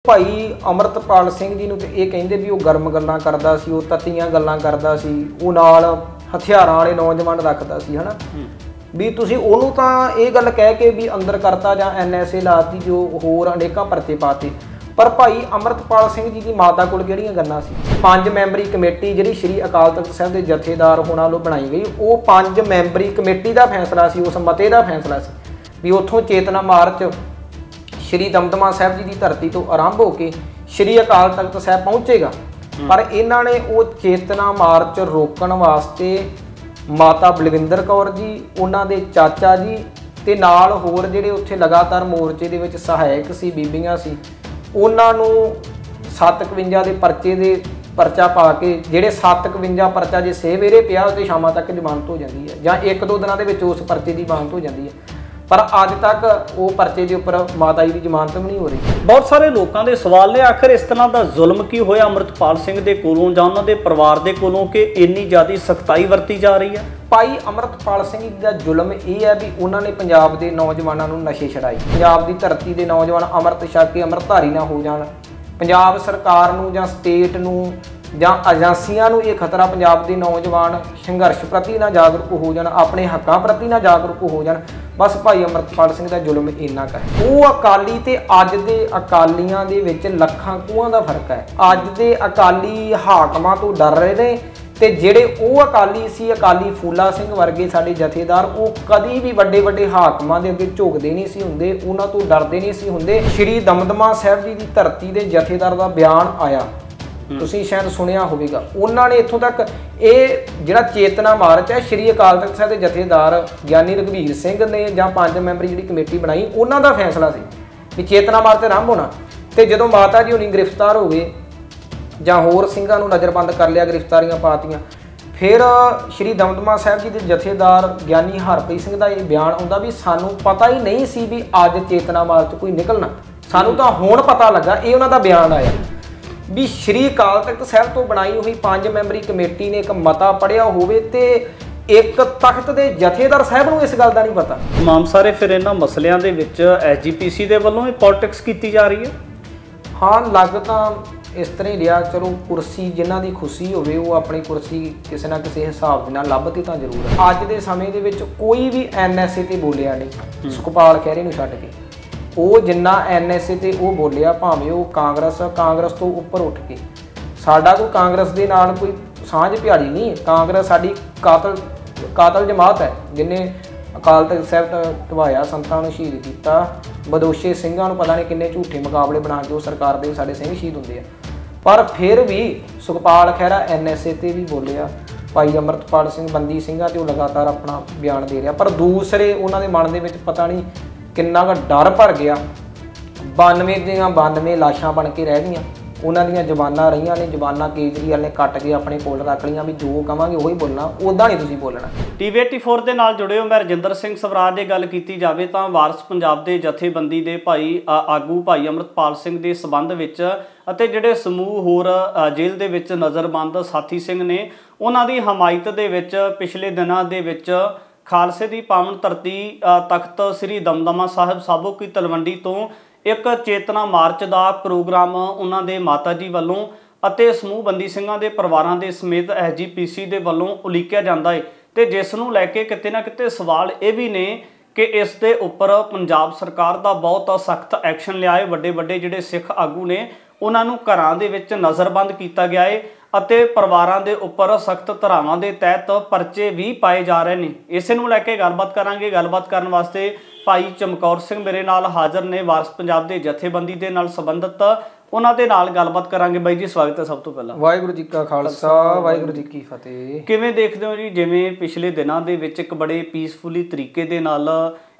ਭਾਈ ਅਮਰਤਪਾਲ ਸਿੰਘ ਜੀ ਨੂੰ ਤੇ ਇਹ ਕਹਿੰਦੇ ਵੀ ਉਹ ਗਰਮ ਗੱਲਾਂ ਕਰਦਾ ਸੀ, ਉਹ ਤੱਤੀਆਂ ਗੱਲਾਂ ਕਰਦਾ ਸੀ, ਉਹ ਨਾਲ ਹਥਿਆਰਾਂ ਵਾਲੇ ਨੌਜਵਾਨ ਰੱਖਦਾ ਸੀ, ਹਨਾ ਵੀ ਤੁਸੀਂ ਉਹਨੂੰ ਤਾਂ ਇਹ ਗੱਲ ਕਹਿ ਕੇ ਵੀ ਅੰਦਰ ਕਰਤਾ ਜਾਂ NSA ਲਾਤੀ, ਜੋ ਹੋਰ ਅਨੇਕਾਂ ਪਰਚੇ ਪਾਤੇ। ਪਰ ਭਾਈ ਅਮਰਤਪਾਲ ਸਿੰਘ ਜੀ ਦੀ ਮਾਤਾ ਕੋਲ ਕਿਹੜੀਆਂ ਗੱਲਾਂ ਸੀ? 5 ਮੈਂਬਰੀ ਕਮੇਟੀ ਜਿਹੜੀ ਸ਼੍ਰੀ ਅਕਾਲ ਤਖਤ ਸਾਹਿਬ ਦੇ ਜਥੇਦਾਰ ਹੋਣਾ ਵੱਲੋਂ ਬਣਾਈ ਗਈ, ਉਹ 5 ਮੈਂਬਰੀ ਕਮੇਟੀ ਦਾ ਫੈਸਲਾ ਸੀ, ਉਸ ਮਤੇ ਦਾ ਫੈਸਲਾ ਸੀ ਵੀ ਉੱਥੋਂ ਚੇਤਨਾ ਮਾਰਚ ਸ਼੍ਰੀ ਦਮਦਮਾ ਸਾਹਿਬ ਜੀ ਦੀ ਧਰਤੀ ਤੋਂ ਆਰੰਭ ਹੋ ਕੇ ਸ਼੍ਰੀ ਅਕਾਲ ਤਖਤ ਸਾਹਿਬ ਪਹੁੰਚੇਗਾ। ਪਰ ਇਹਨਾਂ ਨੇ ਉਹ ਚੇਤਨਾ ਮਾਰਚ ਰੋਕਣ ਵਾਸਤੇ ਮਾਤਾ ਬਲਵਿੰਦਰ ਕੌਰ ਜੀ, ਉਹਨਾਂ ਦੇ ਚਾਚਾ ਜੀ ਤੇ ਨਾਲ ਹੋਰ ਜਿਹੜੇ ਉੱਥੇ ਲਗਾਤਾਰ ਮੋਰਚੇ ਦੇ ਵਿੱਚ ਸਹਾਇਕ ਸੀ, ਬੀਬੀਆਂ ਸੀ, ਉਹਨਾਂ ਨੂੰ 751 ਦੇ ਪਰਚੇ ਦੇ ਪਰਚਾ ਪਾ ਕੇ, ਜਿਹੜੇ 751 ਪਰਚਾ ਜੇ ਸਵੇਰੇ ਪਿਆ ਤੇ ਸ਼ਾਮਾਂ ਤੱਕ ਜ਼ਮਾਨਤ ਹੋ ਜਾਂਦੀ ਹੈ ਜਾਂ 1-2 ਦਿਨਾਂ ਦੇ ਵਿੱਚ ਉਸ ਪਰਚੇ ਦੀ ਜ਼ਮਾਨਤ ਹੋ ਜਾਂਦੀ ਹੈ। ਪਰ ਅੱਜ ਤੱਕ ਉਹ ਪਰਚੇ ਦੇ ਉੱਪਰ ਮਾਤਾ ਜੀ ਦੀ ਜ਼ਮਾਨਤ ਵੀ ਨਹੀਂ ਹੋ ਰਹੀ। ਬਹੁਤ ਸਾਰੇ ਲੋਕਾਂ ਦੇ ਸਵਾਲ ਨੇ, ਆਖਰ ਇਸ ਤਰ੍ਹਾਂ ਦਾ ਜ਼ੁਲਮ ਕੀ ਹੋਇਆ ਅਮਰਤਪਾਲ ਸਿੰਘ ਦੇ ਕੋਲੋਂ ਜਾਂ ਉਹਨਾਂ ਦੇ ਪਰਿਵਾਰ ਦੇ ਕੋਲੋਂ ਕਿ ਇੰਨੀ ਜ਼ਿਆਦਾ ਸਖਤਾਈ ਵਰਤੀ ਜਾ ਰਹੀ ਹੈ? ਭਾਈ ਅਮਰਤਪਾਲ ਸਿੰਘ ਜੀ ਦਾ ਜ਼ੁਲਮ ਇਹ ਹੈ ਵੀ ਉਹਨਾਂ ਨੇ ਪੰਜਾਬ ਦੇ ਨੌਜਵਾਨਾਂ ਨੂੰ ਨਸ਼ੇ ਛਡਾਏ, ਪੰਜਾਬ ਦੀ ਧਰਤੀ ਦੇ ਨੌਜਵਾਨ ਅੰਮ੍ਰਿਤ ਛਕ ਕੇ ਅੰਮ੍ਰਿਤਧਾਰੀ ਨਾ ਹੋ ਜਾਣ। ਪੰਜਾਬ ਸਰਕਾਰ ਨੂੰ ਜਾਂ ਸਟੇਟ ਨੂੰ ਜਾਂ ਏਜੰਸੀਆਂ ਨੂੰ ਇਹ ਖਤਰਾ ਪੰਜਾਬ ਦੇ ਨੌਜਵਾਨ ਸੰਘਰਸ਼ ਪ੍ਰਤੀ ਨਾ ਜਾਗਰੂਕ ਹੋ ਜਾਣ, ਆਪਣੇ ਹੱਕਾਂ ਪ੍ਰਤੀ ਨਾ ਜਾਗਰੂਕ ਹੋ ਜਾਣ। ਬਸ ਭਾਈ ਅਮਰਤਪਾਲ ਸਿੰਘ ਦਾ ਜ਼ੁਲਮ ਇੰਨਾ ਕੁ ਹੈ। ਉਹ ਅਕਾਲੀ ਤੇ ਅੱਜ ਦੇ ਅਕਾਲੀਆਂ ਦੇ ਵਿੱਚ ਲੱਖਾਂ ਕੂਹਾਂ ਦਾ ਫਰਕ ਹੈ। ਅੱਜ ਦੇ ਅਕਾਲੀ ਹਾਕਮਾਂ ਤੋਂ ਡਰ ਰਹੇ ਨੇ ਤੇ ਜਿਹੜੇ ਉਹ ਅਕਾਲੀ ਸੀ, ਅਕਾਲੀ ਫੂਲਾ ਸਿੰਘ ਵਰਗੇ ਸਾਡੇ ਜਥੇਦਾਰ, ਉਹ ਕਦੀ ਵੀ ਵੱਡੇ ਵੱਡੇ ਹਾਕਮਾਂ ਦੇ ਅੱਗੇ ਝੁਕਦੇ ਨਹੀਂ ਸੀ ਹੁੰਦੇ, ਉਹਨਾਂ ਤੋਂ ਡਰਦੇ ਨਹੀਂ ਸੀ ਹੁੰਦੇ। ਸ਼੍ਰੀ ਦਮਦਮਾ ਸਾਹਿਬ ਜੀ ਦੀ ਧਰਤੀ ਦੇ ਜਥੇਦਾਰ ਦਾ ਬਿਆਨ ਆਇਆ, ਤੁਸੀਂ ਸ਼ਾਇਦ ਸੁਣਿਆ ਹੋਵੇਗਾ। ਉਹਨਾਂ ਨੇ ਇੱਥੋਂ ਤੱਕ ਇਹ ਜਿਹੜਾ ਚੇਤਨਾ ਮਾਰਚ ਹੈ, ਸ਼੍ਰੀ ਅਕਾਲ ਤਖਤ ਸਾਹਿਬ ਦੇ ਜਥੇਦਾਰ ਗਿਆਨੀ ਰਘਵੀਰ ਸਿੰਘ ਨੇ ਜਾਂ 5 ਮੈਂਬਰੀ ਜਿਹੜੀ ਕਮੇਟੀ ਬਣਾਈ, ਉਹਨਾਂ ਦਾ ਫੈਸਲਾ ਸੀ ਵੀ ਚੇਤਨਾ ਮਾਰਚ ਆਰੰਭ ਹੋਣਾ। ਤੇ ਜਦੋਂ ਮਾਤਾ ਜੀ ਹੁਣੀ ਗ੍ਰਿਫਤਾਰ ਹੋ ਗਏ ਜਾਂ ਹੋਰ ਸਿੰਘਾਂ ਨੂੰ ਨਜ਼ਰਬੰਦ ਕਰ ਲਿਆ, ਗ੍ਰਿਫਤਾਰੀਆਂ ਪਾਤੀਆਂ, ਫਿਰ ਸ਼੍ਰੀ ਦਮਦਮਾ ਸਾਹਿਬ ਜੀ ਦੇ ਜਥੇਦਾਰ ਗਿਆਨੀ ਹਰਪ੍ਰੀਤ ਸਿੰਘ ਦਾ ਇਹ ਬਿਆਨ ਆਉਂਦਾ ਵੀ ਸਾਨੂੰ ਪਤਾ ਹੀ ਨਹੀਂ ਸੀ ਵੀ ਅੱਜ ਚੇਤਨਾ ਮਾਰਚ ਕੋਈ ਨਿਕਲਣਾ, ਸਾਨੂੰ ਤਾਂ ਹੁਣ ਪਤਾ ਲੱਗਾ। ਇਹ ਉਹਨਾਂ ਦਾ ਬਿਆਨ ਆਇਆ ਵੀ ਸ਼੍ਰੀ ਅਕਾਲ ਤਖਤ ਸਾਹਿਬ ਤੋਂ ਬਣਾਈ ਹੋਈ 5 ਮੈਂਬਰੀ ਕਮੇਟੀ ਨੇ ਇੱਕ ਮਤਾ ਪੜ੍ਹਿਆ ਹੋਵੇ ਤੇ ਇੱਕ ਤਖਤ ਦੇ ਜਥੇਦਾਰ ਸਾਹਿਬ ਨੂੰ ਇਸ ਗੱਲ ਦਾ ਨਹੀਂ ਪਤਾ। ਤਮਾਮ ਸਾਰੇ ਫਿਰ ਇਹਨਾਂ ਮਸਲਿਆਂ ਦੇ ਵਿੱਚ SGPC ਦੇ ਵੱਲੋਂ ਇਹ ਪੋਲਿਟਿਕਸ ਕੀਤੀ ਜਾ ਰਹੀ ਹੈ। ਹਾਂ, ਲੱਗ ਤਾਂ ਇਸ ਤਰ੍ਹਾਂ ਹੀ ਰਿਹਾ। ਚਲੋ, ਕੁਰਸੀ ਜਿਨ੍ਹਾਂ ਦੀ ਖੁਸ਼ੀ ਹੋਵੇ ਉਹ ਆਪਣੀ ਕੁਰਸੀ ਕਿਸੇ ਨਾ ਕਿਸੇ ਹਿਸਾਬ ਦੇ ਨਾਲ ਲੱਭਦੀ ਤਾਂ ਜ਼ਰੂਰ ਹੈ। ਅੱਜ ਦੇ ਸਮੇਂ ਦੇ ਵਿੱਚ ਕੋਈ ਵੀ NSA ਤੇ ਬੋਲਿਆ ਨਹੀਂ, ਸੁਖਪਾਲ ਖਹਿਰੇ ਨੂੰ ਛੱਡ ਕੇ। ਉਹ ਜਿੰਨਾ NSA ਤੇ ਉਹ ਬੋਲਿਆ, ਭਾਵੇਂ ਉਹ ਕਾਂਗਰਸ ਤੋਂ ਉੱਪਰ ਉੱਠ ਕੇ। ਸਾਡਾ ਕੋਈ ਕਾਂਗਰਸ ਦੇ ਨਾਲ ਕੋਈ ਸਾਂਝ ਪਿਆੜੀ ਨਹੀਂ। ਕਾਂਗਰਸ ਸਾਡੀ ਕਾਤਲ ਜਮਾਤ ਹੈ, ਜਿਹਨੇ ਅਕਾਲ ਤਖਤ ਸਾਹਿਬ ਢਵਾਇਆ, ਸੰਤਾਂ ਨੂੰ ਸ਼ਹੀਦ ਕੀਤਾ, ਬਦੋਸ਼ੇ ਸਿੰਘਾਂ ਨੂੰ ਪਤਾ ਨਹੀਂ ਕਿੰਨੇ ਝੂਠੇ ਮੁਕਾਬਲੇ ਬਣਾ ਕੇ ਉਹ ਸਰਕਾਰ ਦੇ ਸਾਡੇ ਸਿੰਘ ਸ਼ਹੀਦ ਹੁੰਦੇ ਆ। ਪਰ ਫਿਰ ਵੀ ਸੁਖਪਾਲ ਖਹਿਰਾ NSA ਤੇ ਵੀ ਬੋਲਿਆ। ਭਾਈ ਅਮਰਤਪਾਲ ਸਿੰਘ ਬੰਦੀ ਸਿੰਘਾਂ ਤੇ ਉਹ ਲਗਾਤਾਰ ਆਪਣਾ ਬਿਆਨ ਦੇ ਰਿਹਾ। ਪਰ ਦੂਸਰੇ ਉਹਨਾਂ ਦੇ ਮਨ ਦੇ ਵਿੱਚ ਪਤਾ ਨਹੀਂ ਕਿੰਨਾ ਕੁ ਡਰ ਭਰ ਗਿਆ। 92 ਦੀਆਂ 92 ਲਾਸ਼ਾਂ ਬਣ ਕੇ ਰਹਿ ਗਈਆਂ। ਉਹਨਾਂ ਦੀਆਂ ਜ਼ਬਾਨਾਂ ਰਹੀਆਂ ਨੇ, ਜ਼ਬਾਨਾਂ ਕੇਜਰੀਵਾਲ ਨੇ ਕੱਟ ਕੇ ਆਪਣੇ ਕੋਲ ਰੱਖ ਲਈਆਂ ਵੀ ਜੋ ਕਵਾਂਗੇ ਉਹੀ ਬੋਲਣਾ, ਉੱਦਾਂ ਨਹੀਂ ਤੁਸੀਂ ਬੋਲਣਾ। TV 84 ਦੇ ਨਾਲ ਜੁੜੇ ਹੋ, ਮੈਂ ਰਜਿੰਦਰ ਸਿੰਘ ਸਵਰਾਜ। ਦੀ ਗੱਲ ਕੀਤੀ ਜਾਵੇ ਤਾਂ ਵਾਰਸ ਪੰਜਾਬ ਦੇ ਜਥੇਬੰਦੀ ਦੇ ਆਗੂ ਭਾਈ ਅਮਰਤਪਾਲ ਸਿੰਘ ਦੇ ਸਬੰਧ ਵਿੱਚ ਅਤੇ ਜਿਹੜੇ ਸਮੂਹ ਹੋਰ ਜੇਲ੍ਹ ਦੇ ਵਿੱਚ ਨਜ਼ਰਬੰਦ ਸਾਥੀ ਸਿੰਘ ਨੇ, ਉਹਨਾਂ ਦੀ ਹਮਾਇਤ ਦੇ ਵਿੱਚ ਪਿਛਲੇ ਦਿਨਾਂ ਦੇ ਵਿੱਚ ਖਾਲਸੇ ਦੀ ਪਾਵਨ ਧਰਤੀ ਤਖਤ ਸ੍ਰੀ ਦਮਦਮਾ ਸਾਹਿਬ ਸਾਬੋ ਕੀ ਤਲਵੰਡੀ ਤੋਂ ਇੱਕ ਚੇਤਨਾ ਮਾਰਚ ਦਾ ਪ੍ਰੋਗਰਾਮ ਉਹਨਾਂ ਦੇ ਮਾਤਾ ਜੀ ਵੱਲੋਂ ਅਤੇ ਸਮੂਹ ਬੰਦੀ ਸਿੰਘਾਂ ਦੇ ਪਰਿਵਾਰਾਂ ਦੇ ਸਮੇਤ SGPC ਦੇ ਵੱਲੋਂ ਉਲੀਕਿਆ ਜਾਂਦਾ ਹੈ। ਤੇ ਜਿਸ ਨੂੰ ਲੈ ਕੇ ਕਿਤੇ ਨਾ ਕਿਤੇ ਸਵਾਲ ਇਹ ਵੀ ਨੇ ਕਿ ਇਸ ਦੇ ਉੱਪਰ ਪੰਜਾਬ ਸਰਕਾਰ ਦਾ ਬਹੁਤ ਸਖਤ ਐਕਸ਼ਨ ਲਿਆ ਹੈ। ਵੱਡੇ ਵੱਡੇ ਜਿਹੜੇ ਸਿੱਖ ਆਗੂ ਨੇ ਉਹਨਾਂ ਨੂੰ ਘਰਾਂ ਦੇ ਵਿੱਚ ਨਜ਼ਰਬੰਦ ਕੀਤਾ ਗਿਆ ਹੈ ਅਤੇ ਪਰਿਵਾਰਾਂ ਦੇ ਉੱਪਰ ਸਖਤ ਧਾਰਾਵਾਂ ਦੇ ਤਹਿਤ ਪਰਚੇ ਵੀ ਪਾਏ ਜਾ ਰਹੇ ਨੇ। ਇਸੇ ਨੂੰ ਲੈ ਕੇ ਗੱਲਬਾਤ ਕਰਾਂਗੇ। ਗੱਲਬਾਤ ਕਰਨ ਵਾਸਤੇ ਭਾਈ ਚਮਕੌਰ ਸਿੰਘ ਮੇਰੇ ਨਾਲ ਹਾਜ਼ਰ ਨੇ, ਵਾਰਸ ਪੰਜਾਬ ਦੇ ਜਥੇਬੰਦੀ ਦੇ ਨਾਲ ਸੰਬੰਧਿਤ। ਉਹਨਾਂ ਦੇ ਨਾਲ ਗੱਲਬਾਤ ਕਰਾਂਗੇ। ਬਾਈ ਜੀ, ਸਵਾਗਤ ਹੈ ਸਭ ਤੋਂ ਪਹਿਲਾਂ। ਵਾਹਿਗੁਰੂ ਜੀ ਕਾ ਖਾਲਸਾ, ਵਾਹਿਗੁਰੂ ਜੀ ਕੀ ਫਤਿਹ। ਕਿਵੇਂ ਦੇਖਦੇ ਹੋ ਜੀ, ਜਿਵੇਂ ਪਿਛਲੇ ਦਿਨਾਂ ਦੇ ਵਿੱਚ ਇੱਕ ਬੜੇ ਪੀਸਫੁਲੀ ਤਰੀਕੇ ਦੇ ਨਾਲ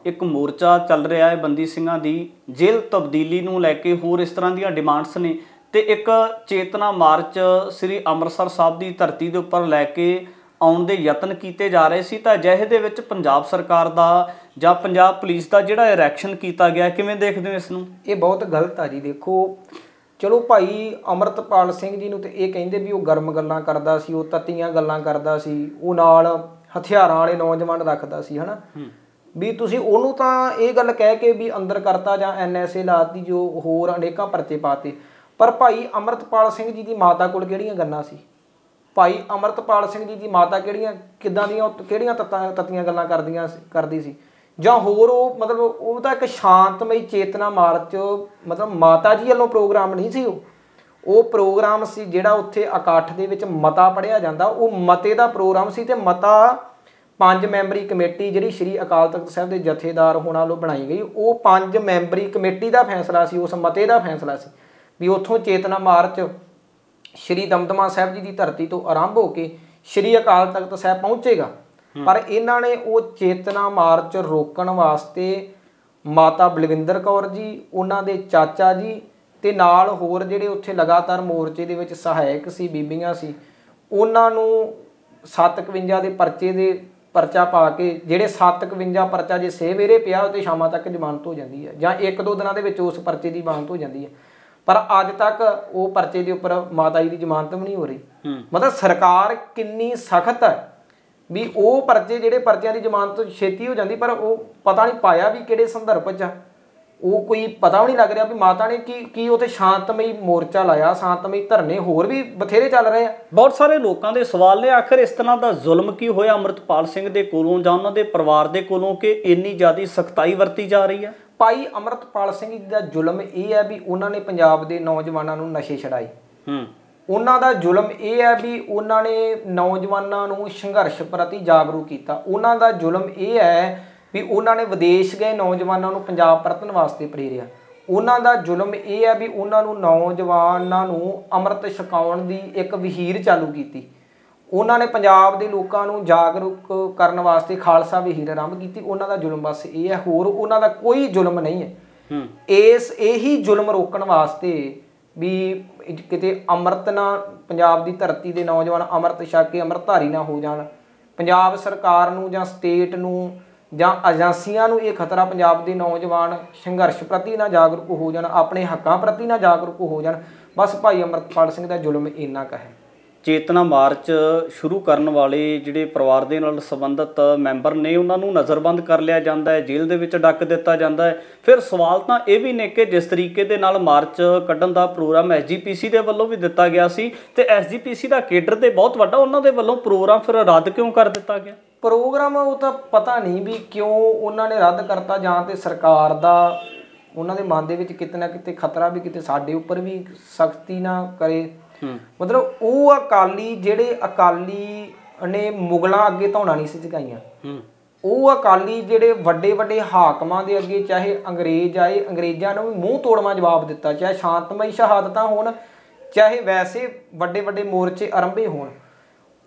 ਇੱਕ ਮੋਰਚਾ ਚੱਲ ਰਿਹਾ ਹੈ ਬੰਦੀ ਸਿੰਘਾਂ ਦੀ ਜੇਲ੍ਹ ਤਬਦੀਲੀ ਨੂੰ ਲੈ ਕੇ, ਹੋਰ ਇਸ ਤਰ੍ਹਾਂ ਦੀਆਂ ਡਿਮਾਂਡਸ ਨੇ, ਤੇ ਇੱਕ ਚੇਤਨਾ ਮਾਰਚ ਸ੍ਰੀ ਅੰਮ੍ਰਿਤਸਰ ਸਾਹਿਬ ਦੀ ਧਰਤੀ ਦੇ ਉੱਪਰ ਲੈ ਕੇ ਆਉਣ ਦੇ ਯਤਨ ਕੀਤੇ ਜਾ ਰਹੇ ਸੀ। ਤਾਂ ਅਜਿਹੇ ਦੇ ਵਿੱਚ ਪੰਜਾਬ ਸਰਕਾਰ ਦਾ ਜਾਂ ਪੰਜਾਬ ਪੁਲਿਸ ਦਾ ਜਿਹੜਾ ਰਿਐਕਸ਼ਨ ਕੀਤਾ ਗਿਆ, ਕਿਵੇਂ ਦੇਖਦੇ ਹੋ ਇਸ ਨੂੰ? ਇਹ ਬਹੁਤ ਗਲਤ ਆ ਜੀ। ਦੇਖੋ, ਚਲੋ ਭਾਈ ਅਮਰਤਪਾਲ ਸਿੰਘ ਜੀ ਨੂੰ ਤੇ ਇਹ ਕਹਿੰਦੇ ਵੀ ਉਹ ਗਰਮ ਗੱਲਾਂ ਕਰਦਾ ਸੀ, ਉਹ ਤੱਤੀਆਂ ਗੱਲਾਂ ਕਰਦਾ ਸੀ, ਉਹ ਨਾਲ ਹਥਿਆਰਾਂ ਵਾਲੇ ਨੌਜਵਾਨ ਰੱਖਦਾ ਸੀ, ਹਨਾ। ਵੀ ਤੁਸੀਂ ਉਹਨੂੰ ਤਾਂ ਇਹ ਗੱਲ ਕਹਿ ਕੇ ਵੀ ਅੰਦਰ ਕਰਤਾ ਜਾਂ NSA ਲਾਤੀ, ਜੋ ਹੋਰ ਅਨੇਕਾਂ ਪਰਚੇ ਪਾਤੇ, ਪਰ ਭਾਈ ਅਮਰਤਪਾਲ ਸਿੰਘ ਜੀ ਦੀ ਮਾਤਾ ਕੋਲ ਕਿਹੜੀਆਂ ਗੱਲਾਂ ਸੀ? ਭਾਈ ਅਮਰਤਪਾਲ ਸਿੰਘ ਜੀ ਦੀ ਮਾਤਾ ਕਿੱਦਾਂ ਦੀਆਂ ਕਿਹੜੀਆਂ ਤੱਤੀਆਂ ਗੱਲਾਂ ਕਰਦੀ ਸੀ? ਜਾਂ ਹੋਰ ਉਹ ਮਤਲਬ ਉਹ ਤਾਂ ਇੱਕ ਸ਼ਾਂਤਮਈ ਚੇਤਨਾ ਮਾਰਚ, ਮਤਲਬ ਮਾਤਾ ਜੀ ਵੱਲੋਂ ਪ੍ਰੋਗਰਾਮ ਨਹੀਂ ਸੀ, ਉਹ ਪ੍ਰੋਗਰਾਮ ਸੀ ਜਿਹੜਾ ਉੱਥੇ ਇਕੱਠ ਦੇ ਵਿੱਚ ਮਤਾ ਪੜ੍ਹਿਆ ਜਾਂਦਾ, ਉਹ ਮਤੇ ਦਾ ਪ੍ਰੋਗਰਾਮ ਸੀ। ਤੇ ਮਤਾ 5 ਮੈਂਬਰੀ ਕਮੇਟੀ ਜਿਹੜੀ ਸ਼੍ਰੀ ਅਕਾਲ ਤਖਤ ਸਾਹਿਬ ਦੇ ਜਥੇਦਾਰ ਹੋਣਾ ਵੱਲੋਂ ਬਣਾਈ ਗਈ, ਉਹ 5 ਮੈਂਬਰੀ ਕਮੇਟੀ ਦਾ ਫੈਸਲਾ ਸੀ, ਉਸ ਮਤੇ ਦਾ ਫੈਸਲਾ ਸੀ ਵੀ ਉੱਥੋਂ ਚੇਤਨਾ ਮਾਰਚ ਸ਼੍ਰੀ ਦਮਦਮਾ ਸਾਹਿਬ ਜੀ ਦੀ ਧਰਤੀ ਤੋਂ ਆਰੰਭ ਹੋ ਕੇ ਸ਼੍ਰੀ ਅਕਾਲ ਤਖਤ ਸਾਹਿਬ ਪਹੁੰਚੇਗਾ। ਪਰ ਇਹਨਾਂ ਨੇ ਉਹ ਚੇਤਨਾ ਮਾਰਚ ਰੋਕਣ ਵਾਸਤੇ ਮਾਤਾ ਬਲਵਿੰਦਰ ਕੌਰ ਜੀ, ਉਹਨਾਂ ਦੇ ਚਾਚਾ ਜੀ ਤੇ ਨਾਲ ਹੋਰ ਜਿਹੜੇ ਉੱਥੇ ਲਗਾਤਾਰ ਮੋਰਚੇ ਦੇ ਵਿੱਚ ਸਹਾਇਕ ਸੀ, ਬੀਬੀਆਂ ਸੀ, ਉਹਨਾਂ ਨੂੰ 751 ਦੇ ਪਰਚਾ ਪਾ ਕੇ, ਜਿਹੜੇ 751 ਪਰਚਾ ਜੇ ਸਵੇਰੇ ਪਿਆ ਤੇ ਸ਼ਾਮਾਂ ਤੱਕ ਜ਼ਮਾਨਤ ਹੋ ਜਾਂਦੀ ਹੈ, ਜਾਂ 1-2 ਦਿਨਾਂ ਦੇ ਵਿੱਚ ਉਸ ਪਰਚੇ ਦੀ ਜ਼ਮਾਨਤ ਹੋ ਜਾਂਦੀ ਹੈ। ਪਰ ਅੱਜ ਤੱਕ ਉਹ ਪਰਚੇ ਦੇ ਉੱਪਰ ਮਾਤਾ ਜੀ ਦੀ ਜ਼ਮਾਨਤ ਵੀ ਨਹੀਂ ਹੋ ਰਹੀ। ਮਤਲਬ ਸਰਕਾਰ ਕਿੰਨੀ ਸਖਤ ਹੈ ਵੀ ਉਹ ਪਰਚੇ, ਜਿਹੜੇ ਪਰਚਿਆਂ ਦੀ ਜ਼ਮਾਨਤ ਛੇਤੀ ਹੋ ਜਾਂਦੀ, ਪਰ ਉਹ ਪਤਾ ਨਹੀਂ ਪਾਇਆ ਵੀ ਕਿਹੜੇ ਸੰਦਰਭ 'ਚ ਆ, ਉਹ ਕੋਈ ਪਤਾ ਵੀ ਨਹੀਂ ਲੱਗ ਰਿਹਾ ਵੀ ਮਾਤਾ ਨੇ ਕੀ ਉੱਥੇ ਸ਼ਾਂਤਮਈ ਮੋਰਚਾ ਲਾਇਆ, ਸ਼ਾਂਤਮਈ ਧਰਨੇ ਹੋਰ ਵੀ ਬਥੇਰੇ ਚੱਲ ਰਹੇ ਆ। ਬਹੁਤ ਸਾਰੇ ਲੋਕਾਂ ਦੇ ਸਵਾਲ ਨੇ, ਆਖਿਰ ਇਸ ਤਰ੍ਹਾਂ ਦਾ ਜ਼ੁਲਮ ਕੀ ਹੋਇਆ ਅਮਰਤਪਾਲ ਸਿੰਘ ਦੇ ਕੋਲੋਂ ਜਾਂ ਉਹਨਾਂ ਦੇ ਪਰਿਵਾਰ ਦੇ ਕੋਲੋਂ ਕਿ ਇੰਨੀ ਜ਼ਿਆਦਾ ਸਖਤਾਈ ਵਰਤੀ ਜਾ ਰਹੀ ਹੈ? ਭਾਈ ਅਮਰਤਪਾਲ ਸਿੰਘ ਜੀ ਦਾ ਜ਼ੁਲਮ ਇਹ ਹੈ ਵੀ ਉਹਨਾਂ ਨੇ ਪੰਜਾਬ ਦੇ ਨੌਜਵਾਨਾਂ ਨੂੰ ਨਸ਼ੇ ਛਡਾਏ। ਉਹਨਾਂ ਦਾ ਜ਼ੁਲਮ ਇਹ ਹੈ ਵੀ ਉਹਨਾਂ ਨੇ ਨੌਜਵਾਨਾਂ ਨੂੰ ਸੰਘਰਸ਼ ਪ੍ਰਤੀ ਜਾਗਰੂਕ ਕੀਤਾ। ਉਹਨਾਂ ਦਾ ਜ਼ੁਲਮ ਇਹ ਹੈ ਵੀ ਉਹਨਾਂ ਨੇ ਵਿਦੇਸ਼ ਗਏ ਨੌਜਵਾਨਾਂ ਨੂੰ ਪੰਜਾਬ ਪਰਤਣ ਵਾਸਤੇ ਪ੍ਰੇਰਿਆ। ਉਹਨਾਂ ਦਾ ਜ਼ੁਲਮ ਇਹ ਹੈ ਵੀ ਉਹਨਾਂ ਨੂੰ ਨੌਜਵਾਨਾਂ ਨੂੰ ਅੰਮ੍ਰਿਤ ਛਕਾਉਣ ਦੀ ਇੱਕ ਵਹੀਰ ਚਾਲੂ ਕੀਤੀ। ਉਹਨਾਂ ਨੇ ਪੰਜਾਬ ਦੇ ਲੋਕਾਂ ਨੂੰ ਜਾਗਰੂਕ ਕਰਨ ਵਾਸਤੇ ਖਾਲਸਾ ਵਹੀਰ ਆਰੰਭ ਕੀਤੀ। ਉਹਨਾਂ ਦਾ ਜ਼ੁਲਮ ਬਸ ਇਹ ਹੈ, ਹੋਰ ਉਹਨਾਂ ਦਾ ਕੋਈ ਜ਼ੁਲਮ ਨਹੀਂ ਹੈ। ਇਹੀ ਜ਼ੁਲਮ ਰੋਕਣ ਵਾਸਤੇ ਵੀ ਕਿਤੇ ਅੰਮ੍ਰਿਤ ਨਾ, ਪੰਜਾਬ ਦੀ ਧਰਤੀ ਦੇ ਨੌਜਵਾਨ ਅੰਮ੍ਰਿਤ ਛਕ ਕੇ ਅੰਮ੍ਰਿਤਧਾਰੀ ਨਾ ਹੋ ਜਾਣ, ਪੰਜਾਬ ਸਰਕਾਰ ਨੂੰ ਜਾਂ ਸਟੇਟ ਨੂੰ ਜਾਂ ਏਜੰਸੀਆਂ ਨੂੰ ਇਹ ਖਤਰਾ ਪੰਜਾਬ ਦੇ ਨੌਜਵਾਨ ਸੰਘਰਸ਼ ਪ੍ਰਤੀ ਨਾ ਜਾਗਰੂਕ ਹੋ ਜਾਣ, ਆਪਣੇ ਹੱਕਾਂ ਪ੍ਰਤੀ ਨਾ ਜਾਗਰੂਕ ਹੋ ਜਾਣ। ਬਸ ਭਾਈ ਅਮਰਤਪਾਲ ਸਿੰਘ ਦਾ ਜ਼ੁਲਮ ਇੰਨਾ ਕੁ ਹੈ। ਚੇਤਨਾ ਮਾਰਚ ਸ਼ੁਰੂ ਕਰਨ ਵਾਲੇ ਜਿਹੜੇ ਪਰਿਵਾਰ ਦੇ ਨਾਲ ਸੰਬੰਧਿਤ ਮੈਂਬਰ ਨੇ, ਉਹਨਾਂ ਨੂੰ ਨਜ਼ਰਬੰਦ ਕਰ ਲਿਆ ਜਾਂਦਾ ਹੈ, ਜੇਲ੍ਹ ਦੇ ਵਿੱਚ ਡੱਕ ਦਿੱਤਾ ਜਾਂਦਾ ਹੈ। ਫਿਰ ਸਵਾਲ ਤਾਂ ਇਹ ਵੀ ਨੇ ਕਿ ਜਿਸ ਤਰੀਕੇ ਦੇ ਨਾਲ ਮਾਰਚ ਕੱਢਣ ਦਾ ਪ੍ਰੋਗਰਾਮ SGPC ਦੇ ਵੱਲੋਂ ਵੀ ਦਿੱਤਾ ਗਿਆ ਸੀ, ਤੇ SGPC ਦਾ ਕੇਡਰ ਤੇ ਬਹੁਤ ਵੱਡਾ, ਉਹਨਾਂ ਦੇ ਵੱਲੋਂ ਪ੍ਰੋਗਰਾਮ ਫਿਰ ਰੱਦ ਕਿਉਂ ਕਰ ਦਿੱਤਾ ਗਿਆ? ਪ੍ਰੋਗਰਾਮ ਉਹ ਤਾਂ ਪਤਾ ਨਹੀਂ ਵੀ ਕਿਉਂ ਉਹਨਾਂ ਨੇ ਰੱਦ ਕਰਤਾ, ਜਾਂ ਤੇ ਸਰਕਾਰ ਦਾ ਉਹਨਾਂ ਦੇ ਮਨ ਦੇ ਵਿੱਚ ਕਿਤੇ ਨਾ ਕਿਤੇ ਖਤਰਾ ਵੀ ਕਿਤੇ ਸਾਡੇ ਉੱਪਰ ਵੀ ਸਖਤੀ ਨਾ ਕਰੇ। ਮਤਲਬ ਉਹ ਅਕਾਲੀ, ਜਿਹੜੇ ਅਕਾਲੀ ਨੇ ਮੁਗਲਾਂ ਅੱਗੇ ਧੌਣਾ ਨਹੀਂ ਸੀ ਝੁਕਾਈਆਂ, ਉਹ ਅਕਾਲੀ ਜਿਹੜੇ ਵੱਡੇ ਵੱਡੇ ਹਾਕਮਾਂ ਦੇ ਅੱਗੇ, ਚਾਹੇ ਅੰਗਰੇਜ਼ ਆਏ, ਅੰਗਰੇਜ਼ਾਂ ਨੂੰ ਵੀ ਮੂੰਹ ਤੋੜਵਾਂ ਜਵਾਬ ਦਿੱਤਾ, ਚਾਹੇ ਸ਼ਾਂਤਮਈ ਸ਼ਹਾਦਤਾਂ ਹੋਣ, ਚਾਹੇ ਵੈਸੇ ਵੱਡੇ ਵੱਡੇ ਮੋਰਚੇ ਆਰੰਭੇ ਹੋਣ।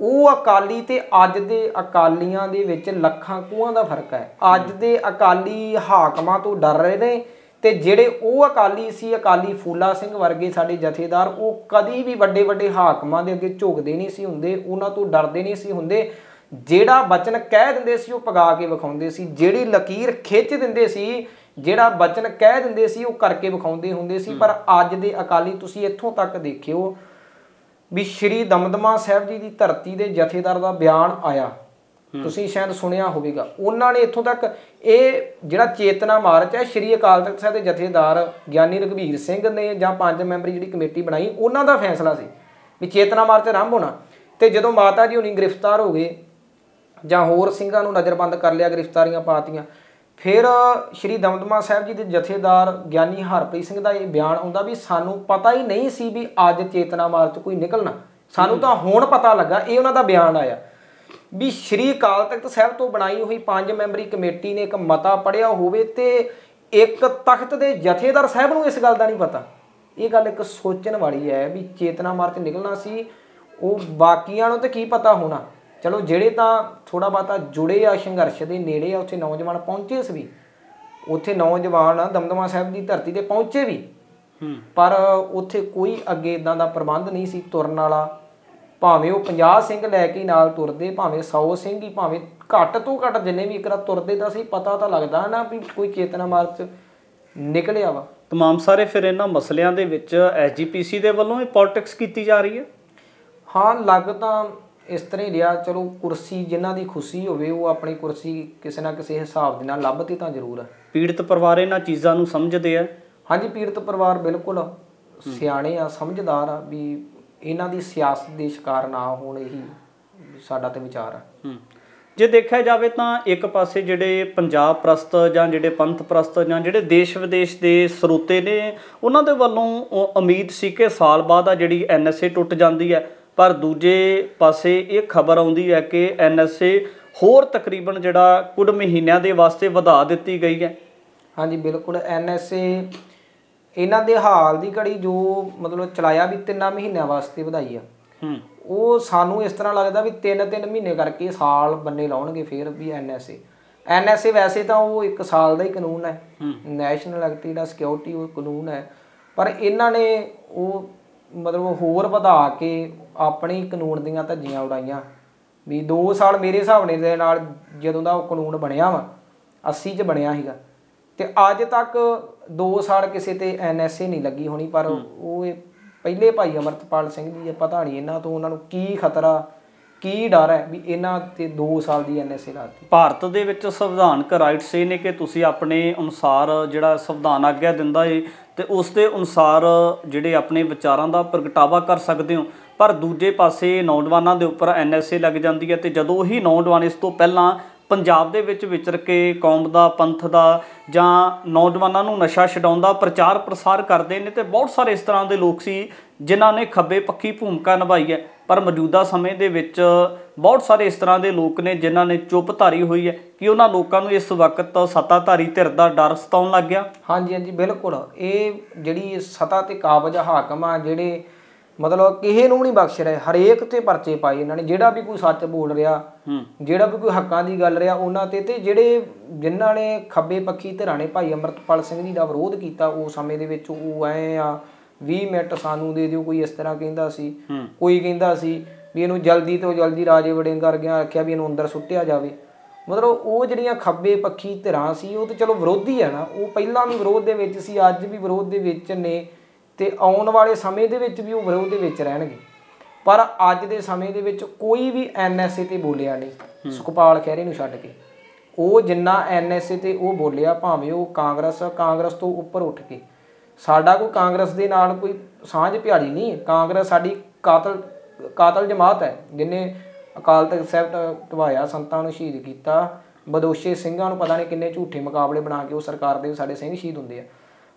ਉਹ ਅਕਾਲੀ ਤੇ ਅੱਜ ਦੇ ਅਕਾਲੀਆਂ ਦੇ ਵਿੱਚ ਲੱਖਾਂ ਕੂਹਾਂ ਦਾ ਫਰਕ ਹੈ। ਅੱਜ ਦੇ ਅਕਾਲੀ ਹਾਕਮਾਂ ਤੋਂ ਡਰ ਰਹੇ ਨੇ, ਤੇ ਜਿਹੜੇ ਉਹ ਅਕਾਲੀ ਸੀ, ਅਕਾਲੀ ਫੂਲਾ ਸਿੰਘ ਵਰਗੇ ਸਾਡੇ ਜਥੇਦਾਰ, ਉਹ ਕਦੀ ਵੀ ਵੱਡੇ ਵੱਡੇ ਹਾਕਮਾਂ ਦੇ ਅੱਗੇ ਝੁਕਦੇ ਨਹੀਂ ਸੀ ਹੁੰਦੇ, ਉਹਨਾਂ ਤੋਂ ਡਰਦੇ ਨਹੀਂ ਸੀ ਹੁੰਦੇ। ਜਿਹੜਾ ਬਚਨ ਕਹਿ ਦਿੰਦੇ ਸੀ ਉਹ ਪਗਾ ਕੇ ਵਿਖਾਉਂਦੇ ਸੀ, ਜਿਹੜੀ ਲਕੀਰ ਖਿੱਚ ਦਿੰਦੇ ਸੀ, ਜਿਹੜਾ ਬਚਨ ਕਹਿ ਦਿੰਦੇ ਸੀ ਉਹ ਕਰਕੇ ਵਿਖਾਉਂਦੇ ਹੁੰਦੇ ਸੀ। ਪਰ ਅੱਜ ਦੇ ਅਕਾਲੀ ਤੁਸੀਂ ਇੱਥੋਂ ਤੱਕ ਦੇਖਿਓ ਵੀ ਸ਼੍ਰੀ ਦਮਦਮਾ ਸਾਹਿਬ ਜੀ ਦੀ ਧਰਤੀ ਦੇ ਜਥੇਦਾਰ ਦਾ ਬਿਆਨ ਆਇਆ, ਤੁਸੀਂ ਸ਼ਾਇਦ ਸੁਣਿਆ ਹੋਵੇਗਾ। ਉਹਨਾਂ ਨੇ ਇੱਥੋਂ ਤੱਕ, ਇਹ ਜਿਹੜਾ ਚੇਤਨਾ ਮਾਰਚ ਹੈ, ਸ਼੍ਰੀ ਅਕਾਲ ਤਖਤ ਸਾਹਿਬ ਦੇ ਜਥੇਦਾਰ ਗਿਆਨੀ ਰਘਬੀਰ ਸਿੰਘ ਨੇ ਜਾਂ 5 ਮੈਂਬਰੀ ਜਿਹੜੀ ਕਮੇਟੀ ਬਣਾਈ, ਉਹਨਾਂ ਦਾ ਫੈਸਲਾ ਸੀ ਵੀ ਚੇਤਨਾ ਮਾਰਚ ਆਰੰਭ ਹੋਣਾ। ਤੇ ਜਦੋਂ ਮਾਤਾ ਜੀ ਹੁਣੀ ਗ੍ਰਿਫਤਾਰ ਹੋ ਗਏ ਜਾਂ ਹੋਰ ਸਿੰਘਾਂ ਨੂੰ ਨਜ਼ਰਬੰਦ ਕਰ ਲਿਆ, ਗ੍ਰਿਫਤਾਰੀਆਂ ਪਾਤੀਆਂ, ਫਿਰ ਸ਼੍ਰੀ ਦਮਦਮਾ ਸਾਹਿਬ ਜੀ ਦੇ ਜਥੇਦਾਰ ਗਿਆਨੀ ਹਰਪ੍ਰੀਤ ਸਿੰਘ ਦਾ ਇਹ ਬਿਆਨ ਆਉਂਦਾ ਵੀ ਸਾਨੂੰ ਪਤਾ ਹੀ ਨਹੀਂ ਸੀ ਵੀ ਅੱਜ ਚੇਤਨਾ ਮਾਰਚ ਕੋਈ ਨਿਕਲਣਾ, ਸਾਨੂੰ ਤਾਂ ਹੁਣ ਪਤਾ ਲੱਗਾ। ਇਹ ਉਹਨਾਂ ਦਾ ਬਿਆਨ ਆਇਆ ਵੀ ਸ਼੍ਰੀ ਅਕਾਲ ਤਖਤ ਸਾਹਿਬ ਤੋਂ ਬਣਾਈ ਹੋਈ 5 ਮੈਂਬਰੀ ਕਮੇਟੀ ਨੇ ਇੱਕ ਮਤਾ ਪੜ੍ਹਿਆ ਹੋਵੇ ਤੇ ਇੱਕ ਤਖਤ ਦੇ ਜਥੇਦਾਰ ਸਾਹਿਬ ਨੂੰ ਇਸ ਗੱਲ ਦਾ ਨਹੀਂ ਪਤਾ। ਇਹ ਗੱਲ ਇੱਕ ਸੋਚਣ ਵਾਲੀ ਹੈ ਵੀ ਚੇਤਨਾ ਮਾਰਚ ਨਿਕਲਣਾ ਸੀ, ਉਹ ਬਾਕੀਆਂ ਨੂੰ ਤਾਂ ਕੀ ਪਤਾ ਹੋਣਾ। ਚਲੋ ਜਿਹੜੇ ਤਾਂ ਥੋੜ੍ਹਾ ਬਹੁਤਾ ਜੁੜੇ ਆ ਸੰਘਰਸ਼ ਦੇ ਨੇੜੇ ਆ, ਉੱਥੇ ਨੌਜਵਾਨ ਪਹੁੰਚੇ ਸੀ, ਉੱਥੇ ਨੌਜਵਾਨ ਦਮਦਮਾ ਸਾਹਿਬ ਦੀ ਧਰਤੀ 'ਤੇ ਪਹੁੰਚੇ ਵੀ, ਪਰ ਉੱਥੇ ਕੋਈ ਅੱਗੇ ਇੱਦਾਂ ਦਾ ਪ੍ਰਬੰਧ ਨਹੀਂ ਸੀ ਤੁਰਨ ਵਾਲਾ। ਭਾਵੇਂ ਉਹ 50 ਸਿੰਘ ਲੈ ਕੇ ਨਾਲ ਤੁਰਦੇ, ਭਾਵੇਂ 100 ਸਿੰਘ ਹੀ, ਭਾਵੇਂ ਘੱਟ ਤੋਂ ਘੱਟ ਜਿੰਨੇ ਵੀ ਇੱਕ ਰਾਤ ਤੁਰਦੇ, ਤਾਂ ਸੀ ਪਤਾ ਤਾਂ ਲੱਗਦਾ ਨਾ ਵੀ ਕੋਈ ਚੇਤਨਾ ਮਾਰਚ ਨਿਕਲਿਆ ਵਾ। ਤਮਾਮ ਸਾਰੇ ਫਿਰ ਇਹਨਾਂ ਮਸਲਿਆਂ ਦੇ ਵਿੱਚ SGPC ਦੇ ਵੱਲੋਂ ਇਹ ਪੋਲਿਟਿਕਸ ਕੀਤੀ ਜਾ ਰਹੀ ਹੈ। ਹਾਂ, ਲੱਗ ਤਾਂ ਇਸ ਤਰ੍ਹਾਂ ਹੀ ਰਿਹਾ। ਚਲੋ ਕੁਰਸੀ ਜਿਨ੍ਹਾਂ ਦੀ ਖੁਸ਼ੀ ਹੋਵੇ ਉਹ ਆਪਣੀ ਕੁਰਸੀ ਕਿਸੇ ਨਾ ਕਿਸੇ ਹਿਸਾਬ ਦੇ ਨਾਲ ਲੱਭਦੇ ਤਾਂ ਜ਼ਰੂਰ ਹੈ। ਪੀੜਤ ਪਰਿਵਾਰ ਇਹਨਾਂ ਚੀਜ਼ਾਂ ਨੂੰ ਸਮਝਦੇ ਆ? ਹਾਂਜੀ, ਪੀੜਤ ਪਰਿਵਾਰ ਬਿਲਕੁਲ ਸਿਆਣੇ ਆ, ਸਮਝਦਾਰ ਆ, ਵੀ ਇਹਨਾਂ ਦੀ ਸਿਆਸਤ ਦੇ ਸ਼ਿਕਾਰ ਨਾ ਹੋਣ, ਇਹੀ ਸਾਡਾ ਤੇ ਵਿਚਾਰ ਆ। ਜੇ ਦੇਖਿਆ ਜਾਵੇ ਤਾਂ ਇੱਕ ਪਾਸੇ ਜਿਹੜੇ ਪੰਜਾਬ ਪ੍ਰਸਤ ਜਾਂ ਜਿਹੜੇ ਪੰਥ ਪ੍ਰਸਤ ਜਾਂ ਜਿਹੜੇ ਦੇਸ਼ ਵਿਦੇਸ਼ ਦੇ ਸਰੋਤੇ ਨੇ, ਉਹਨਾਂ ਦੇ ਵੱਲੋਂ ਉਮੀਦ ਸੀ ਕਿ ਸਾਲ ਬਾਅਦ ਆ ਜਿਹੜੀ NSA ਟੁੱਟ ਜਾਂਦੀ ਹੈ, ਪਰ ਦੂਜੇ ਪਾਸੇ ਇਹ ਖਬਰ ਆਉਂਦੀ ਹੈ ਕਿ NSA ਹੋਰ ਤਕਰੀਬਨ ਜਿਹੜਾ ਕੁਝ ਮਹੀਨਿਆਂ ਦੇ ਵਾਸਤੇ ਵਧਾ ਦਿੱਤੀ ਗਈ ਹੈ। ਹਾਂਜੀ ਬਿਲਕੁਲ, NSA ਇਹਨਾਂ ਦੇ ਹਾਲ ਦੀ ਘੜੀ ਜੋ ਮਤਲਬ ਚਲਾਇਆ ਵੀ 3 ਮਹੀਨਿਆਂ ਵਾਸਤੇ ਵਧਾਈ ਆ। ਉਹ ਸਾਨੂੰ ਇਸ ਤਰ੍ਹਾਂ ਲੱਗਦਾ ਵੀ 3-3 ਮਹੀਨੇ ਕਰਕੇ ਸਾਲ ਬੰਨੇ ਲਾਉਣਗੇ ਫਿਰ ਵੀ। NSA ਵੈਸੇ ਤਾਂ ਉਹ 1 ਸਾਲ ਦਾ ਹੀ ਕਾਨੂੰਨ ਹੈ, ਨੈਸ਼ਨਲ ਐਕਟ ਦਾ ਸਿਕਿਉਰਿਟੀ ਉਹ ਕਾਨੂੰਨ ਹੈ, ਪਰ ਇਹਨਾਂ ਨੇ ਉਹ ਮਤਲਬ ਹੋਰ ਵਧਾ ਕੇ ਆਪਣੀ ਕਾਨੂੰਨ ਦੀਆਂ ਧੱਜੀਆਂ ਉਡਾਈਆਂ ਵੀ 2 ਸਾਲ ਮੇਰੇ ਹਿਸਾਬ ਦੇ ਨਾਲ ਜਦੋਂ ਦਾ ਉਹ ਕਾਨੂੰਨ ਬਣਿਆ ਵਾ 80 'ਚ ਬਣਿਆ ਸੀਗਾ, ਤੇ ਅੱਜ ਤੱਕ 2 ਸਾਲ ਕਿਸੇ ਤੇ NSA ਨਹੀਂ ਲੱਗੀ ਹੋਣੀ। ਪਰ ਉਹ ਪਹਿਲੇ ਭਾਈ ਅਮਰਤਪਾਲ ਸਿੰਘ ਜੀ, ਪਤਾ ਨਹੀਂ ਇਹਨਾਂ ਤੋਂ ਉਹਨਾਂ ਨੂੰ ਕੀ ਖਤਰਾ, ਕੀ ਡਰ ਹੈ ਵੀ ਇਹਨਾਂ ਤੇ 2 ਸਾਲ ਦੀ NSA ਲਾਤੀ। ਭਾਰਤ ਦੇ ਵਿੱਚ ਸੰਵਿਧਾਨਕ ਰਾਈਟਸ ਇਹ ਨੇ ਕਿ ਤੁਸੀਂ ਆਪਣੇ ਅਨੁਸਾਰ ਜਿਹੜਾ ਸੰਵਿਧਾਨ ਆਗਿਆ ਦਿੰਦਾ ਏ ਤੇ ਉਸ ਦੇ ਅਨੁਸਾਰ ਜਿਹੜੇ ਆਪਣੇ ਵਿਚਾਰਾਂ ਦਾ ਪ੍ਰਗਟਾਵਾ ਕਰ ਸਕਦੇ ਹੋ, ਪਰ ਦੂਜੇ ਪਾਸੇ ਨੌਜਵਾਨਾਂ ਦੇ ਉੱਪਰ NSA ਲੱਗ ਜਾਂਦੀ ਹੈ। ਤੇ ਜਦੋਂ ਉਹੀ ਨੌਜਵਾਨ ਇਸ ਤੋਂ ਪਹਿਲਾਂ ਪੰਜਾਬ ਦੇ ਵਿੱਚ ਵਿਚਰ ਕੇ ਕੌਮ ਦਾ, ਪੰਥ ਦਾ ਜਾਂ ਨੌਜਵਾਨਾਂ ਨੂੰ ਨਸ਼ਾ ਛਡਾਉਣ ਦਾ ਪ੍ਰਚਾਰ ਪ੍ਰਸਾਰ ਕਰਦੇ ਨੇ, ਤੇ ਬਹੁਤ ਸਾਰੇ ਇਸ ਤਰ੍ਹਾਂ ਦੇ ਲੋਕ ਸੀ ਜਿਨ੍ਹਾਂ ਨੇ ਖੱਬੇ ਪੱਖੀ ਭੂਮਿਕਾ ਨਿਭਾਈ ਹੈ। ਪਰ ਮੌਜੂਦਾ ਸਮੇਂ ਦੇ ਵਿੱਚ ਬਹੁਤ ਸਾਰੇ ਇਸ ਤਰ੍ਹਾਂ ਦੇ ਲੋਕ ਨੇ ਜਿਨ੍ਹਾਂ ਨੇ ਚੁੱਪ ਧਾਰੀ ਹੋਈ ਹੈ। ਕਿ ਉਹਨਾਂ ਲੋਕਾਂ ਨੂੰ ਇਸ ਵਕਤ ਸੱਤਾਧਾਰੀ ਧਿਰ ਦਾ ਡਰ ਸਤਾਉਣ ਲੱਗ ਗਿਆ? ਹਾਂਜੀ ਹਾਂਜੀ ਬਿਲਕੁਲ, ਇਹ ਜਿਹੜੀ ਸੱਤਾ ਤੇ ਕਾਬਜ ਹਾਕਮ ਆ, ਜਿਹੜੇ ਮਤਲਬ ਕਿਸੇ ਨੂੰ ਨਹੀਂ ਬਖਸ਼ ਰਹੇ, ਹਰੇਕ ਤੇ ਪਰਚੇ ਪਾਏ ਇਹਨਾਂ ਨੇ। ਜਿਹੜਾ ਵੀ ਕੋਈ ਸੱਚ ਬੋਲ ਰਿਹਾ, ਜਿਹੜਾ ਵੀ ਕੋਈ ਹੱਕਾਂ ਦੀ ਗੱਲ ਰਿਹਾ ਉਹਨਾਂ ਤੇ ਜਿਹੜੇ ਜਿਨ੍ਹਾਂ ਨੇ ਖੱਬੇ ਪੱਖੀ ਧਿਰਾਂ ਨੇ ਭਾਈ ਅਮਰਤਪਾਲ ਸਿੰਘ ਜੀ ਦਾ ਵਿਰੋਧ ਕੀਤਾ ਉਸ ਸਮੇਂ ਦੇ ਵਿੱਚ, ਉਹ ਐਂ ਆ 20 ਮਿੰਟ ਸਾਨੂੰ ਦੇ ਦਿਓ, ਕੋਈ ਇਸ ਤਰ੍ਹਾਂ ਕਹਿੰਦਾ ਸੀ, ਕੋਈ ਕਹਿੰਦਾ ਸੀ ਵੀ ਇਹਨੂੰ ਜਲਦੀ ਤੋਂ ਜਲਦੀ ਰਾਜੇ ਵੜਿੰਗ ਵਰਗਿਆਂ ਆਖਿਆ ਵੀ ਇਹਨੂੰ ਅੰਦਰ ਸੁੱਟਿਆ ਜਾਵੇ। ਮਤਲਬ ਉਹ ਜਿਹੜੀਆਂ ਖੱਬੇ ਪੱਖੀ ਧਿਰਾਂ ਸੀ ਉਹ ਤਾਂ ਚਲੋ ਵਿਰੋਧੀ ਆ ਨਾ, ਉਹ ਪਹਿਲਾਂ ਵੀ ਵਿਰੋਧ ਦੇ ਵਿੱਚ ਸੀ, ਅੱਜ ਵੀ ਵਿਰੋਧ ਦੇ ਵਿੱਚ ਨੇ, ਤੇ ਆਉਣ ਵਾਲੇ ਸਮੇਂ ਦੇ ਵਿੱਚ ਵੀ ਉਹ ਵਿਰੋਧ ਦੇ ਵਿੱਚ ਰਹਿਣਗੇ। ਪਰ ਅੱਜ ਦੇ ਸਮੇਂ ਦੇ ਵਿੱਚ ਕੋਈ ਵੀ NSA ਤੇ ਬੋਲਿਆ ਨਹੀਂ, ਸੁਖਪਾਲ ਖਹਿਰੇ ਨੂੰ ਛੱਡ ਕੇ। ਉਹ ਜਿੰਨਾ NSA ਤੇ ਉਹ ਬੋਲਿਆ, ਭਾਵੇਂ ਉਹ ਕਾਂਗਰਸ ਤੋਂ ਉੱਪਰ ਉੱਠ ਕੇ। ਸਾਡਾ ਕੋਈ ਕਾਂਗਰਸ ਦੇ ਨਾਲ ਕੋਈ ਸਾਂਝ ਪਿਆਰੀ ਨਹੀਂ, ਕਾਂਗਰਸ ਸਾਡੀ ਕਾਤਲ ਜਮਾਤ ਹੈ, ਜਿਹਨੇ ਅਕਾਲ ਤਖਤ ਸਾਹਿਬ ਢਵਾਇਆ, ਸੰਤਾਂ ਨੂੰ ਸ਼ਹੀਦ ਕੀਤਾ, ਬਦੋਸ਼ੇ ਸਿੰਘਾਂ ਨੂੰ ਪਤਾ ਨਹੀਂ ਕਿੰਨੇ ਝੂਠੇ ਮੁਕਾਬਲੇ ਬਣਾ ਕੇ ਉਹ ਸਰਕਾਰ ਦੇ ਸਾਡੇ ਸਿੰਘ ਸ਼ਹੀਦ ਹੁੰਦੇ ਆ।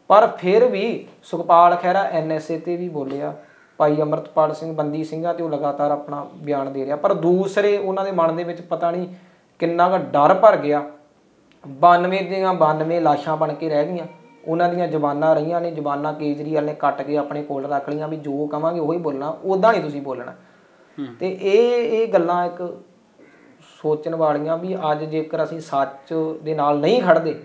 ਪਰ ਫਿਰ ਵੀ ਸੁਖਪਾਲ ਖਹਿਰਾ NSA ਤੇ ਵੀ ਬੋਲਿਆ, ਭਾਈ ਅਮਰਤਪਾਲ ਸਿੰਘ ਬੰਦੀ ਸਿੰਘਾਂ ਤੇ ਉਹ ਲਗਾਤਾਰ ਆਪਣਾ ਬਿਆਨ ਦੇ ਰਿਹਾ। ਪਰ ਦੂਸਰੇ ਉਹਨਾਂ ਦੇ ਮਨ ਦੇ ਵਿੱਚ ਪਤਾ ਨਹੀਂ ਕਿੰਨਾ ਕੁ ਡਰ ਭਰ ਗਿਆ। 92 ਦੀਆਂ 92 ਲਾਸ਼ਾਂ ਬਣ ਕੇ ਰਹਿ ਗਈਆਂ, ਉਹਨਾਂ ਦੀਆਂ ਜ਼ਬਾਨਾਂ ਰਹੀਆਂ ਨੇ, ਜ਼ਬਾਨਾਂ ਕੇਜਰੀਵਾਲ ਨੇ ਕੱਟ ਕੇ ਆਪਣੇ ਕੋਲ ਰੱਖ ਲਈਆਂ ਵੀ ਜੋ ਕਵਾਂਗੇ ਉਹੀ ਬੋਲਣਾ, ਉੱਦਾਂ ਨਹੀਂ ਤੁਸੀਂ ਬੋਲਣਾ। ਤੇ ਇਹ ਗੱਲਾਂ ਇੱਕ ਸੋਚਣ ਵਾਲੀਆਂ ਵੀ ਅੱਜ ਜੇਕਰ ਅਸੀਂ ਸੱਚ ਦੇ ਨਾਲ ਨਹੀਂ ਖੜਦੇ,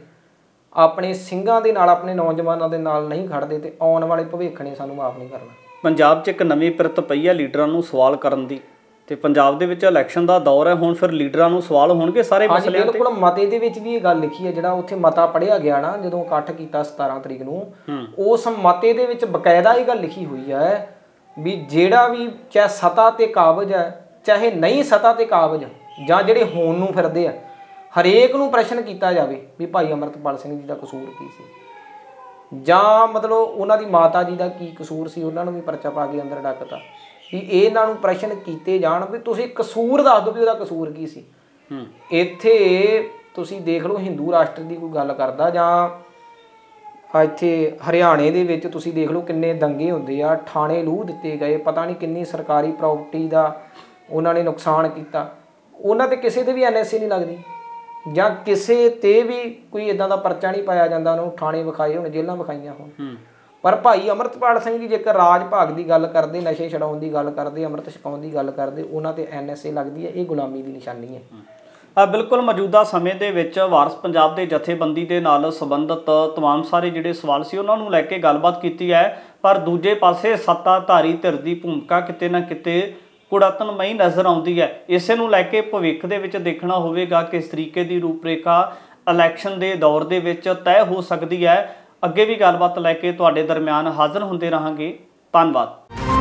ਆਪਣੇ ਸਿੰਘਾਂ ਦੇ ਨਾਲ, ਆਪਣੇ ਨੌਜਵਾਨਾਂ ਦੇ ਨਾਲ ਨਹੀਂ ਖੜਦੇ, ਤੇ ਆਉਣ ਵਾਲੇ ਭਵਿੱਖ ਨੇ ਸਾਨੂੰ ਮਾਫ ਨਹੀਂ ਕਰਨਾ। ਪੰਜਾਬ 'ਚ ਇੱਕ ਨਵੀਂ ਪਿਰਤ ਪਈ ਹੈ ਲੀਡਰਾਂ ਨੂੰ ਸਵਾਲ ਕਰਨ ਦੀ, ਤੇ ਪੰਜਾਬ ਦੇ ਵਿੱਚ ਇਲੈਕਸ਼ਨ ਦਾ ਦੌਰ ਹੈ, ਹੁਣ ਫਿਰ ਲੀਡਰਾਂ ਨੂੰ ਸਵਾਲ ਹੋਣਗੇ ਸਾਰੇ ਮਸਲਿਆਂ ਤੇ। ਬਿਲਕੁਲ, ਮਤੇ ਦੇ ਵਿੱਚ ਵੀ ਇਹ ਗੱਲ ਲਿਖੀ ਹੈ, ਜਿਹੜਾ ਉੱਥੇ ਮਤਾ ਪੜ੍ਹਿਆ ਗਿਆ ਨਾ ਜਦੋਂ ਇਕੱਠ ਕੀਤਾ 17 ਤਰੀਕ ਨੂੰ, ਉਸ ਮਤੇ ਦੇ ਵਿੱਚ ਬਕਾਇਦਾ ਇਹ ਗੱਲ ਲਿਖੀ ਹੋਈ ਹੈ ਵੀ ਜਿਹੜਾ ਵੀ ਚਾਹੇ ਸੱਤਾ ਤੇ ਕਾਬਜ ਹੈ, ਚਾਹੇ ਨਹੀਂ ਸੱਤਾ ਤੇ ਕਾਬਜ, ਜਾਂ ਜਿਹੜੇ ਹੋਣ ਨੂੰ ਫਿਰਦੇ ਆ, ਹਰੇਕ ਨੂੰ ਪ੍ਰਸ਼ਨ ਕੀਤਾ ਜਾਵੇ ਵੀ ਭਾਈ ਅਮਰਤਪਾਲ ਸਿੰਘ ਜੀ ਦਾ ਕਸੂਰ ਕੀ ਸੀ, ਜਾਂ ਮਤਲਬ ਉਹਨਾਂ ਦੀ ਮਾਤਾ ਜੀ ਦਾ ਕੀ ਕਸੂਰ ਸੀ, ਉਹਨਾਂ ਨੂੰ ਵੀ ਪਰਚਾ ਪਾ ਕੇ ਅੰਦਰ ਡੱਕਤਾ। ਵੀ ਇਹਨਾਂ ਨੂੰ ਪ੍ਰਸ਼ਨ ਕੀਤੇ ਜਾਣ ਵੀ ਤੁਸੀਂ ਕਸੂਰ ਦੱਸ ਦਿਓ ਵੀ ਉਹਦਾ ਕਸੂਰ ਕੀ ਸੀ। ਇੱਥੇ ਤੁਸੀਂ ਦੇਖ ਲਓ ਹਿੰਦੂ ਰਾਸ਼ਟਰ ਦੀ ਕੋਈ ਗੱਲ ਕਰਦਾ, ਜਾਂ ਇੱਥੇ ਹਰਿਆਣੇ ਦੇ ਵਿੱਚ ਤੁਸੀਂ ਦੇਖ ਲਓ ਕਿੰਨੇ ਦੰਗੇ ਹੁੰਦੇ ਆ, ਥਾਣੇ ਲੂਹ ਦਿੱਤੇ ਗਏ, ਪਤਾ ਨਹੀਂ ਕਿੰਨੀ ਸਰਕਾਰੀ ਪ੍ਰਾਪਰਟੀ ਦਾ ਉਹਨਾਂ ਨੇ ਨੁਕਸਾਨ ਕੀਤਾ। ਉਹਨਾਂ ਤੇ ਕਿਸੇ ਤੇ ਵੀ NSA ਨਹੀਂ ਲੱਗਦੀ, ਜਾਂ ਕਿਸੇ ਤੇ ਵੀ ਕੋਈ ਇੱਦਾਂ ਦਾ ਪਰਚਾ ਨਹੀਂ ਪਾਇਆ ਜਾਂਦਾ, ਉਹਨੂੰ ਥਾਣੇ ਵਿਖਾਏ ਹੋਣ, ਜੇਲ੍ਹਾਂ ਵਿਖਾਈਆਂ ਹੋਣ। ਪਰ ਭਾਈ ਅਮਰਤਪਾਲ ਸਿੰਘ ਜੀ ਜੇਕਰ ਰਾਜ ਭਾਗ ਦੀ ਗੱਲ ਕਰਦੇ, ਨਸ਼ੇ ਛਡਾਉਣ ਦੀ ਗੱਲ ਕਰਦੇ, ਅੰਮ੍ਰਿਤ ਛਕਾਉਣ ਦੀ ਗੱਲ ਕਰਦੇ, ਉਹਨਾਂ ਤੇ NSA ਲੱਗਦੀ ਹੈ। ਇਹ ਗੁਲਾਮੀ ਦੀ ਨਿਸ਼ਾਨੀ ਹੈ। ਬਿਲਕੁਲ, ਮੌਜੂਦਾ ਸਮੇਂ ਦੇ ਵਿੱਚ ਵਾਰਸ ਪੰਜਾਬ ਦੇ ਜਥੇਬੰਦੀ ਦੇ ਨਾਲ ਸੰਬੰਧਿਤ ਤਮਾਮ ਸਾਰੇ ਜਿਹੜੇ ਸਵਾਲ ਸੀ ਉਹਨਾਂ ਨੂੰ ਲੈ ਕੇ ਗੱਲਬਾਤ ਕੀਤੀ ਹੈ, ਪਰ ਦੂਜੇ ਪਾਸੇ ਸੱਤਾਧਾਰੀ ਧਿਰ ਦੀ ਭੂਮਿਕਾ ਕਿਤੇ ਨਾ ਕਿਤੇ ਕੁੜਾਤਨਮਈ ਨਜ਼ਰ ਆਉਂਦੀ ਹੈ। ਇਸੇ ਨੂੰ ਲੈ ਕੇ ਭਵਿੱਖ ਦੇ ਵਿੱਚ ਦੇਖਣਾ ਹੋਵੇਗਾ ਕਿਸ ਤਰੀਕੇ ਦੀ ਰੂਪਰੇਖਾ ਇਲੈਕਸ਼ਨ ਦੇ ਦੌਰ ਦੇ ਵਿੱਚ ਤੈਅ ਹੋ ਸਕਦੀ ਹੈ। ਅੱਗੇ ਵੀ ਗੱਲਬਾਤ ਲੈ ਕੇ ਤੁਹਾਡੇ ਦਰਮਿਆਨ ਹਾਜ਼ਰ ਹੁੰਦੇ ਰਹਾਂਗੇ। ਧੰਨਵਾਦ।